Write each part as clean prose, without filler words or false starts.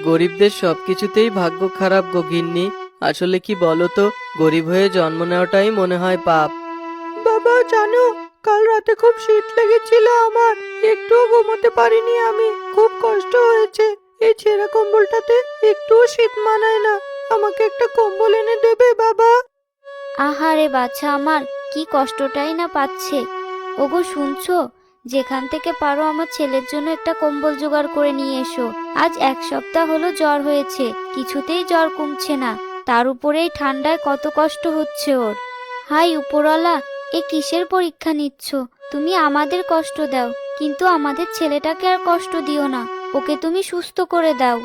গরিবদের সবকিছুতেই ভাগ্য খারাপ গো গিন্নি। আসলে কি বলো তো, গরিব হয়ে জন্ম নেওয়াটাই মনে হয় পাপ। বাবা জানো, কাল রাতে খুব শীত লেগেছিল আমার, একটুও ঘুমোতে পারিনি আমি, খুব কষ্ট হয়েছে। এই ছেঁড়া কম্বলটাতে একটুও শীত মানায় না, আমাকে একটা কম্বল এনে দেবে বাবা? আহারে বাছা আমার, কি কষ্টটাই না পাচ্ছে। ওগো শুনছো, যেখান থেকে পারো আমার ছেলের জন্য একটা কম্বল জোগাড় করে নিয়ে এসো। আজ 1 সপ্তাহ হলো জ্বর হয়েছে, কিছুতেই জ্বর কমছে না, তার উপরে এই ঠান্ডায় কত কষ্ট হচ্ছে ওর। হাই উপরওয়ালা, এ কিসের পরীক্ষা নিচ্ছ? তুমি আমাদের কষ্ট দাও, কিন্তু আমাদের ছেলেটাকে আর কষ্ট দিও না, ওকে তুমি সুস্থ করে দাও।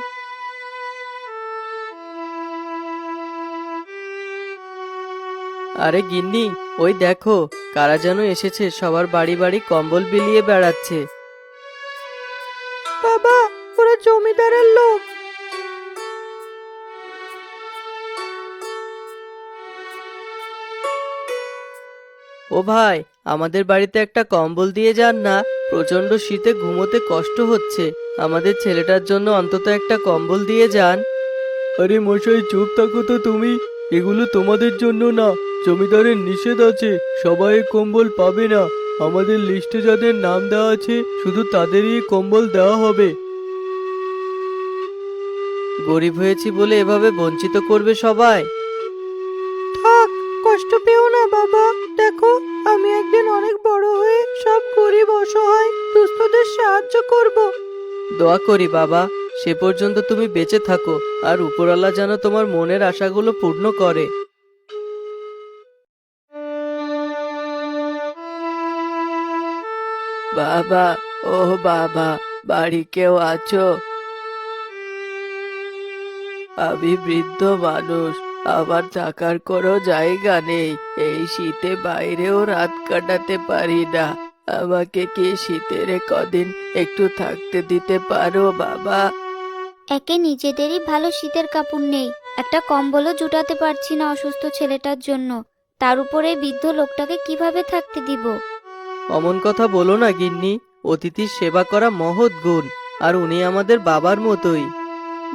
আরে গিন্নি, ওই দেখো, কারা যেন এসেছে, সবার বাড়ি বাড়ি কম্বল বিলিয়ে বেড়াচ্ছে। বাবা, ওরা জমিদারের লোক। ও ভাই, আমাদের বাড়িতে একটা কম্বল দিয়ে যান না, প্রচন্ড শীতে ঘুমোতে কষ্ট হচ্ছে, আমাদের ছেলেটার জন্য অন্তত একটা কম্বল দিয়ে যান। আরে মশাই, চুপ থাকো তো তুমি, এগুলো তোমাদের জন্য না, জমিদারের নিষেধ আছে, সবাই এই কম্বল পাবে না, আমাদের লিস্টে যাদের নাম দেওয়া আছে শুধু তাদেরই এই কম্বল দেওয়া হবে। গরিব হয়েছি বলে এভাবে বঞ্চিত করবে সবাই? থাক, কষ্ট পেও না বাবা, দেখো আমি একদিন অনেক বড় হয়ে সব গরিব অসহায় দুস্থদের সাহায্য করব। দোয়া করি বাবা, সে পর্যন্ত তুমি বেঁচে থাকো, আর উপরওয়ালা যেন তোমার মনের আশাগুলো পূর্ণ করে। বাবা, ও বাবা, বাড়ি কেউ আছো? আমি বৃদ্ধ মানুষ, আমার থাকার কোনো জায়গা নেই, এই শীতে বাইরেও রাত কাটাতে পারি না, আমাকে কি শীতের কদিন একটু থাকতে দিতে পারো বাবা? একে নিজেদেরই ভালো শীতের কাপড় নেই, একটা কম্বলও জুটাতে পারছি না অসুস্থ ছেলেটার জন্য, তার উপরে এই বৃদ্ধ লোকটাকে কিভাবে থাকতে দিব? অমন কথা বলো না গিন্নি, অতিথির সেবা করা মহৎ গুণ, আর উনি আমাদের বাবার মতোই।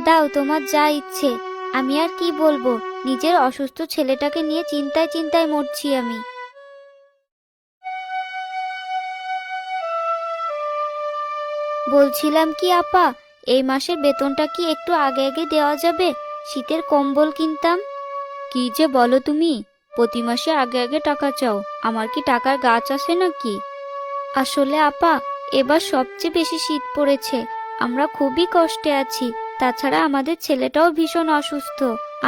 দাও তোমার যা ইচ্ছে, আমি আর কি বলবো, নিজের অসুস্থ ছেলেটাকে নিয়ে চিন্তায় চিন্তায় মরছি আমি। বলছিলাম কি আপা, এই মাসের বেতনটা কি একটু আগে আগে দেওয়া যাবে? শীতের কম্বল কিনতাম। কি যে বলো তুমি, প্রতি মাসে আগে আগে টাকা চাও, আমার কি টাকার গাছ আছে নাকি? আসলে আপা, এবার সবচেয়ে বেশি শীত পড়েছে, আমরা খুবই কষ্টে আছি, তাছাড়া আমাদের ছেলেটাও ভীষণ অসুস্থ,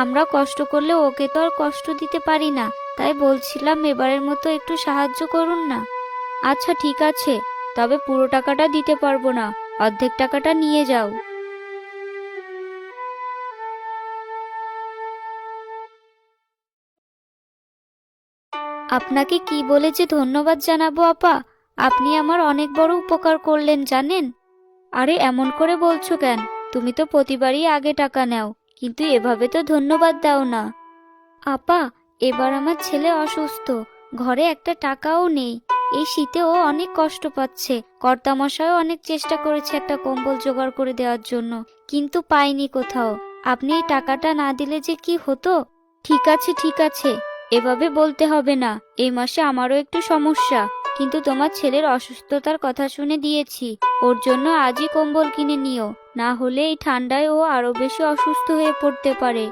আমরা কষ্ট করলে ওকে তো আর কষ্ট দিতে পারি না, তাই বলছিলাম এবারের মতো একটু সাহায্য করুন না। আচ্ছা ঠিক আছে, তবে পুরো টাকাটা দিতে পারবো না, অর্ধেক টাকাটা নিয়ে যাও। আপনাকে কি বলে যে ধন্যবাদ জানাবো আপা, আপনি আমার অনেক বড় উপকার করলেন জানেন। আরে এমন করে বলছো কেন, তুমি তো প্রতিবারই আগে টাকা নাও, কিন্তু এভাবে তো ধন্যবাদ দাও না। আপা, এবার আমার ছেলে অসুস্থ, ঘরে একটা টাকাও নেই, এই শীতে ও অনেক কষ্ট পাচ্ছে, কর্তামশাইও অনেক চেষ্টা করেছে একটা কম্বল জোগাড় করে দেওয়ার জন্য, কিন্তু পাইনি কোথাও। আপনি এই টাকাটা না দিলে যে কি হতো। ঠিক আছে ঠিক আছে, এভাবে বলতে হবে না, এই মাসে আমারও একটু সমস্যা, কিন্তু তোমার ছেলের অসুস্থতার কথা শুনে দিয়েছি, ওর জন্য আজই কম্বল কিনে নিও, না হলে এই ঠান্ডায় ও আরো বেশি অসুস্থ হয়ে পড়তে পারে।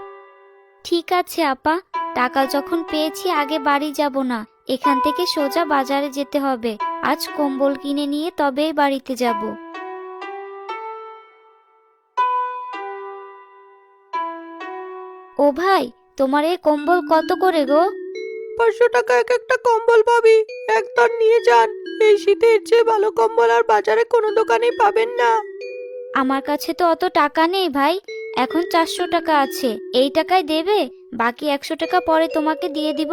ঠিক আছে আপা, টাকা যখন পেয়েছি আগে বাড়ি যাব না, এখান থেকে সোজা বাজারে যেতে হবে, আজ কম্বল কিনে নিয়ে তবেই বাড়িতে যাব। ও ভাই, তোমার এই কম্বল কত করে গো? 500 টাকা এক একটা কম্বল পাবি, একবার নিয়ে যান, এই শীতে এর চেয়ে ভালো কম্বল আর বাজারে কোনো দোকানেই পাবেন না। আমার কাছে তো অত টাকা নেই ভাই, এখন 400 টাকা আছে, এই টাকায় দেবে? বাকি 100 টাকা পরে তোমাকে দিয়ে দিব।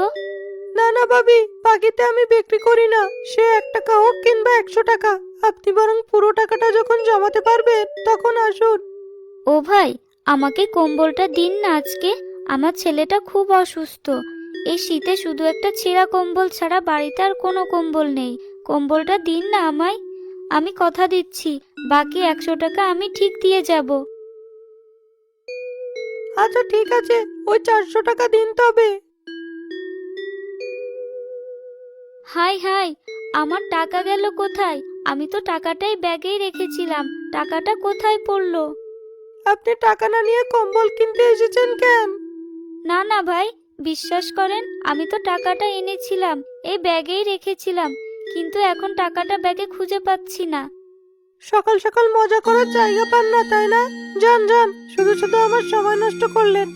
না না ভাবি, বাকিতে আমি বিক্রি করি না, সে 1 টাকা হোক কিংবা 100 টাকা, আপনি বরং পুরো টাকাটা যখন জমাতে পারবেন তখন আসুন। ও ভাই, আমাকে কম্বলটা দিন না আজকে, আমার ছেলেটা খুব অসুস্থ, এই শীতে শুধু একটা ছেঁড়া কম্বল ছাড়া বাড়িতে আর কোনো কম্বল নেই, কম্বলটা দিন না আমায়, আমি কথা দিচ্ছি বাকি 100 টাকা আমি ঠিক দিয়ে যাব। আচ্ছা ঠিক আছে, ওই 400 টাকা দিন তবে। হাই হাই, আমার টাকা গেল কোথায়? আমি তো টাকাটাই ব্যাগেই রেখেছিলাম, টাকাটা কোথায় পড়লো? আপনি টাকা না নিয়ে কম্বল কিনতে এসেছেন কেন? না না ভাই, বিশ্বাস করেন আমি তো টাকাটা এনেছিলাম, এই ব্যাগেই রেখেছিলাম, কিন্তু এখন টাকাটা ব্যাগে খুঁজে পাচ্ছি না। সকাল সকাল মজা করার জায়গা পান না তাই না? যান যান, শুধু শুধু আমার সময় নষ্ট করলেন।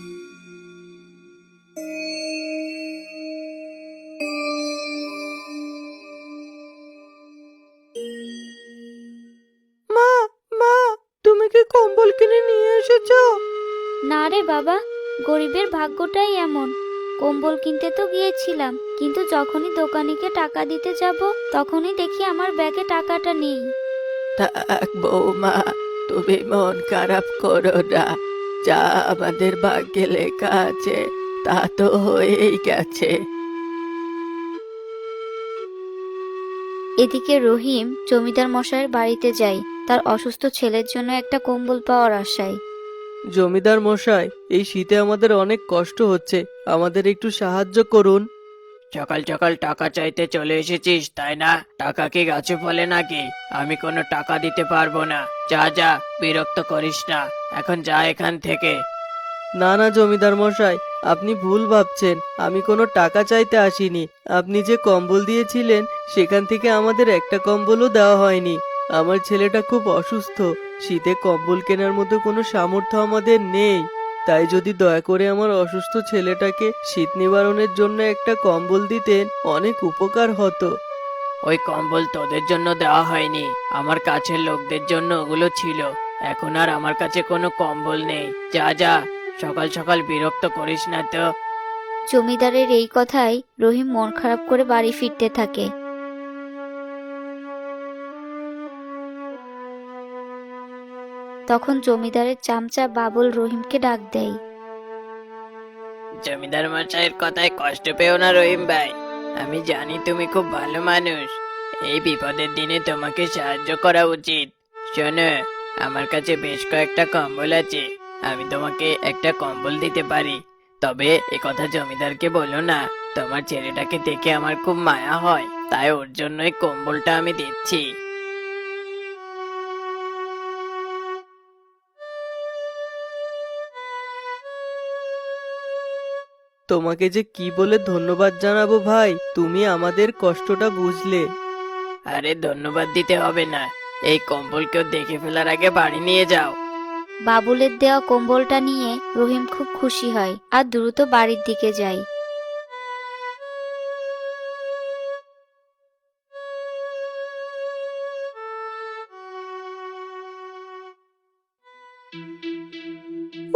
মা, মা, তুমি কি কম্বল কিনে নিয়ে এসেছো? না রে বাবা, গরিবের ভাগ্যটাই এমন। কম্বল কিনতে তো গিয়েছিলাম, কিন্তু যখনই দোকানিকে টাকা দিতে যাব তখনই দেখি আমার ব্যাগে টাকাটা নেই। থাক বৌমা, তুমি মন খারাপ করো না। যা আমাদের ভাগ্যে লেখা আছে তা তো হয়েই গেছে। এদিকে রহিম জমিদার মশাইয়ের বাড়িতে যায় তার অসুস্থ ছেলের জন্য একটা কম্বল পাওয়ার আশায়। জমিদার মশাই, এই শীতে আমাদের অনেক কষ্ট হচ্ছে, আমাদের একটু সাহায্য করুন। সকাল সকাল টাকা চাইতে চলে এসেছিস তাই না? টাকা কি গাছে ফলে নাকি? আমি কোনো টাকা দিতে পারবো না। যা যা, বিরক্ত করিস না, এখন যা এখান থেকে। না না জমিদার মশাই, আপনি ভুল ভাবছেন, আমি কোনো টাকা চাইতে আসিনি। আপনি যে কম্বল দিয়েছিলেন সেখান থেকে আমাদের একটা কম্বলও দেওয়া হয়নি। আমার ছেলেটা খুব অসুস্থ, শীতে কম্বল কেনার মতো কোনো সামর্থ্য আমাদের নেই। তাই যদি দয়া করে আমার অসুস্থ ছেলেটাকে শীত নিবারণের জন্য একটা কম্বল দিতেন, অনেক উপকার হতো। ওই কম্বল তোদের জন্য দেওয়া হয়নি, আমার কাছের লোকদের জন্য ওগুলো ছিল। এখন আর আমার কাছে কোনো কম্বল নেই। যা যা, সকাল সকাল বিরক্ত করিস না তো। জমিদারের এই কথায় রহিম মন খারাপ করে বাড়ি ফিরতে থাকে। তখন জমিদারের চামচা বাবুল রহিমকে ডাক দেয়। জমিদার মশাইয়ের কথায় কষ্ট পেও না রহিম ভাই, আমি জানি তুমি খুব ভালো মানুষ। এই বিপদের দিনে তোমাকে সাহায্য করা উচিত। শোনো, আমার কাছে বেশ কয়েকটা কম্বল আছে, আমি তোমাকে একটা কম্বল দিতে পারি। তবে এ কথা জমিদারকে বলো না, তোমার ছেলেটাকে দেখে আমার খুব মায়া হয়, তাই ওর জন্যই কম্বলটা আমি দিচ্ছি। তোমাকে যে কি বলে ধন্যবাদ জানাবো ভাই, তুমি আমাদের কষ্টটা বুঝলে। আরে ধন্যবাদ দিতে হবে না, এই কম্বল কেউ দেখে ফেলার আগে বাড়ি নিয়ে যাও। বাবুলের দেওয়া কম্বলটা নিয়ে রহিম খুব খুশি হয় আর দ্রুত বাড়ির দিকে যায়।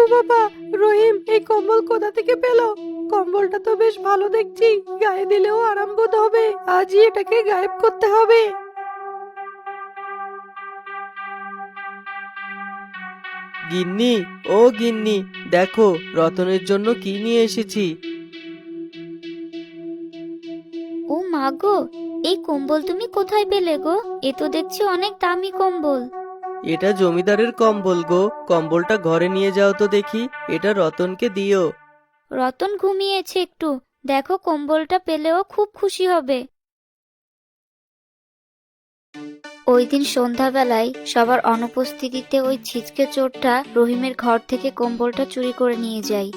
ও বাবা, রহিম এই কম্বল কোথা থেকে পেলো? কম্বলটা তো বেশ ভালো দেখছি, গায়ে দিলেও আরাম বোধ হবে। আজই এটাকে গায়েব করতে হবে। গিন্নি, ও গিন্নি, দেখো রতনের জন্য কি নিয়ে এসেছি। ও মা গো, এই কম্বল তুমি কোথায় পেলে গো? এ তো দেখছি অনেক দামি কম্বল। এটা জমিদারের কম্বল গো, কম্বলটা ঘরে নিয়ে যাও তো দেখি, এটা রতনকে দিও। রতন ঘুমিয়েছে একটু, দেখো কম্বলটা পেলেও খুব খুশি হবে। ওই দিন সন্ধ্যাবেলায় সবার অনুপস্থিতিতে ওই ছিচকে চোরটা রহিমের ঘর থেকে কম্বলটা চুরি করে নিয়ে যায়।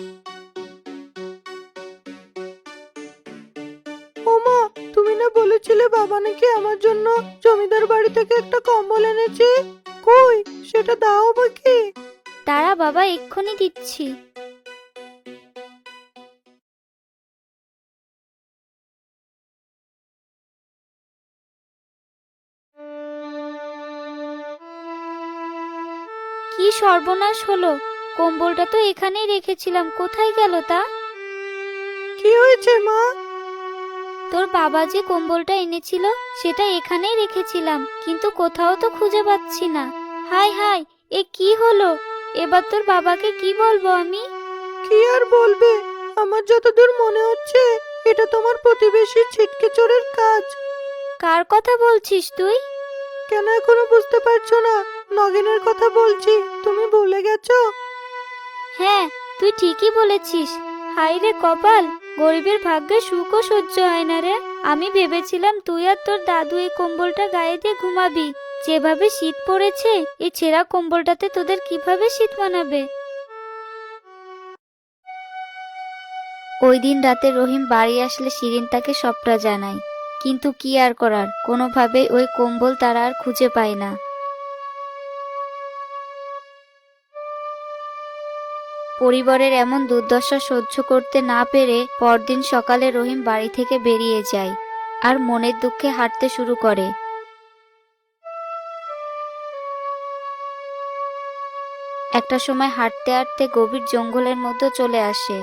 ওমা, তুমি না বলেছিলে বাবা নাকি আমার জন্য জমিদার বাড়ি থেকে একটা কম্বল এনেছে? কই, সেটা দাও আমাকে। তারা বাবা, এক্ষুনি দিচ্ছি। কি সর্বনাশ হলো, কম্বলটা তো এখানেই রেখেছিলাম, কোথায় গেল তা? কি হয়েছে মা? তোর বাবা যে কম্বলটা এনেছিল সেটা এখানেই রেখেছিলাম, কিন্তু কোথাও তো খুঁজে পাচ্ছি না। হাই হাই, এ কি হলো? এবার তোর বাবাকে কি বলবো আমি? কি আর বলবে, আমার যতদূর মনে হচ্ছে এটা তোমার প্রতিবেশী ছিটকে চোরের কাজ। কার কথা বলছিস তুই? কেন এখনো বুঝতে পারছো না? নগেনের কথা বলছি, তুমি ভুলে গেছো? হ্যাঁ, তুই ঠিকই বলেছিস। হায় রে কপাল, গরিবের ভাগ্যে সুখও সহ্য হয় না রে। আমি ভেবেছিলাম তুই আর তোর দাদু এই কম্বলটা গায়ে দিয়ে ঘুমাবি। যেভাবে শীত পড়েছে, এই ছেঁড়া কম্বলটাতে তোদের কিভাবে শীত মানাবে। ওই দিন রাতে রহিম বাড়ি আসলে শিরিন তাকে সবটা জানায়, কিন্তু কি আর করার, কোনোভাবে ওই কম্বল তারা আর খুঁজে পায় না। পরিবারের এমন দুর্দশা সহ্য করতে না পেরে পরদিন সকালে রহিম বাড়ি থেকে বেরিয়ে যায় আর মনের দুঃখে হাঁটতে শুরু করে। একটা সময় হাঁটতে হাঁটতে গভীর জঙ্গলের মধ্যে চলে আসে।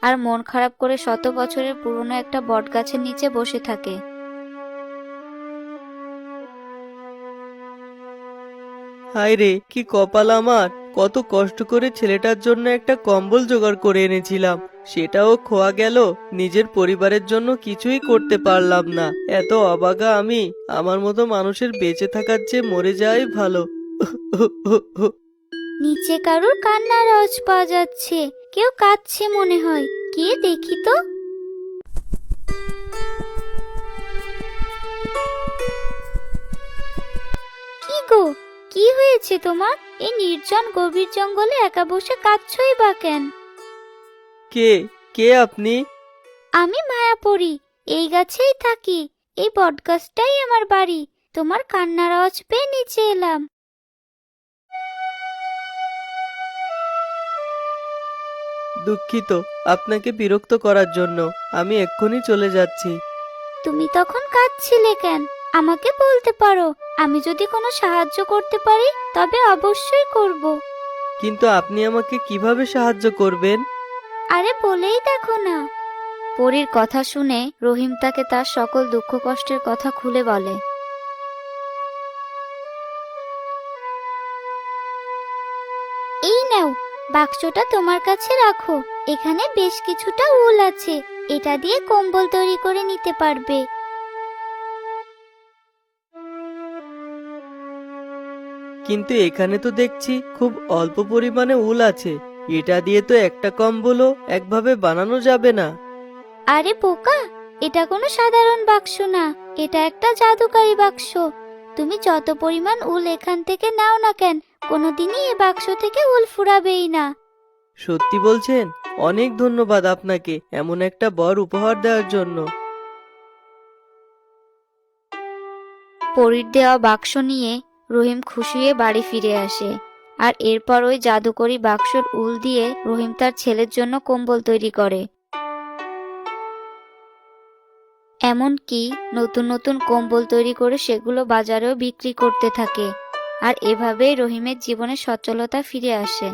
আর মন খারাপ করে শত বছরের পুরনো একটা বটগাছের নিচে বসে থাকে। হায় রে, কি কপাল আমার! কত কষ্ট করে ছেলেটার জন্য একটা কম্বল জোগাড় করে এনেছিলাম, সেটাও খোয়া গেল। নিজের পরিবারের জন্য কিছুই করতে পারলাম না। এত অবাগা আমি! আমার মতো মানুষের বেঁচে থাকার চেয়ে মরে যাওয়াই ভালো। নিচে কারোর কান্নার আওয়াজ পাওয়া যাচ্ছে, কেউ কাঁদছে মনে হয়। কে দেখি তো। কি গো, কি হয়েছে তোমার? এই নির্জন গভীর জঙ্গলে একা বসে কাঁদছই বা কেন? কে কে আপনি? আমি মায়াপরি, এই গাছেই থাকি। এই বটগাছটাই আমার বাড়ি। তোমার কান্নার আওয়াজ পেয়ে নিচে এলাম। দুঃখিত আপনাকে বিরক্ত করার জন্য। আমি এক্ষুনি চলে যাচ্ছি। তুমি তখন কাঁদছিলে কেন? আমাকে বলতে পারো। আমি যদি কোনো সাহায্য করতে পারি তবে অবশ্যই করব। কিন্তু আপনি আমাকে কিভাবে সাহায্য করবেন? আরে বলেই দেখো না। পরীর কথা শুনে রহিম তাকে তার সকল দুঃখ কষ্টের কথা খুলে বলে। এই নাও, বাক্সটা তোমার কাছে রাখো। এখানে বেশ কিছুটা উল আছে, এটা দিয়ে কম্বল তৈরি করে নিতে পারবে। কিন্তু এখানে তো দেখছি খুব অল্প পরিমাণে উল আছে। এটা দিয়ে তো একটা কম্বলও একভাবে বানানো যাবে না। আরে বোকা, এটা কোনো সাধারণ বাক্স না, এটা একটা জাদুকারী বাক্স। তুমি যত পরিমাণ উল এখান থেকে নাও না কেন, কোনোদিনই এই বাক্স থেকে উল ফুরাবেই না। সত্যি বলছেন? অনেক ধন্যবাদ আপনাকে এমন একটা বর উপহার দেওয়ার জন্য। পরীর দেওয়া বাক্স নিয়ে রহিম খুশি হয়ে বাড়ি ফিরে আসে। আর এরপর ওই জাদুকরী বাক্সর উল দিয়ে রহিম তার ছেলের জন্য কম্বল তৈরি করে। এমনকি নতুন নতুন কম্বল তৈরি করে সেগুলো বাজারেও বিক্রি করতে থাকে। আর এভাবেই রহিমের জীবনে সচ্ছলতা ফিরে আসে।